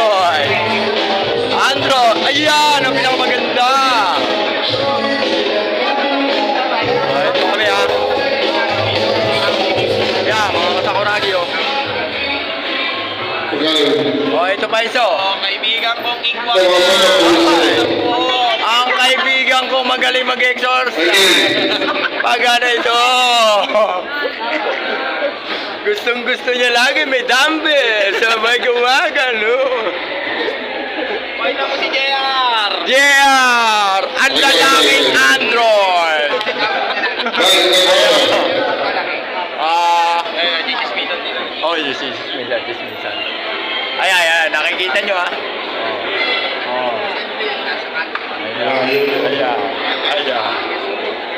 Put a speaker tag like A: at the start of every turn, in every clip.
A: Android. Android. Ayan, ang pinakamaganda. Ito kami ha. Ayan, mga kasakuragi oh. Ito pa iso.
B: Kaibigan kong Ingwa.
A: Ang kaibigan ko magaling mag-exorcise. Pag ano ito. Gustong gusto niya lagi may dumbbell. Sabay gumagano.
B: Pakita mo si JR.
A: JR! Ang lalaking Android! Oh, yes, dismisan. Ayan, nakikita nyo ha?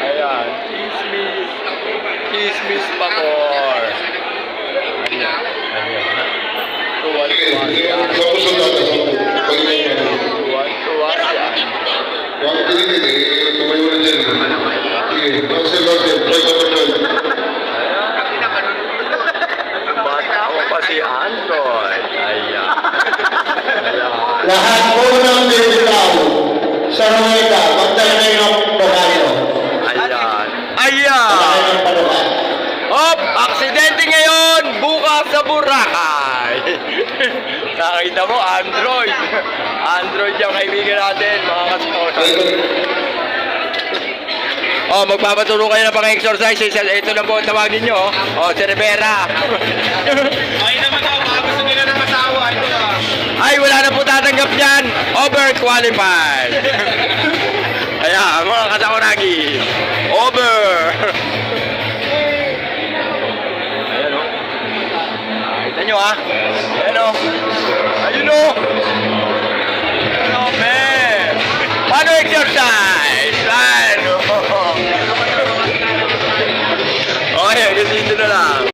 A: Ayan. Chismis pa more. Ayan. Tuwan-tuwa siya. Tuwan-tuwa siya. Bata ko pa si Android. Ayan.
C: Lahat po ng bibitaw sa Rueda, magdala ng babayo.
A: Ayan. Hop! Aksidente ngayon! Bukas sa Boracay! Nakita mo, Android. Android yung kaibigan natin, mga kasposa. Oh, magpapatulong kayo ng pang-exercise. Ito lang po ang tawagin nyo. Oh, si Rivera.
B: Ay naman ako, mga gusto nila ng asawa. Ito ah.
A: Ay, wala na po tatanggap dyan. Overqualified.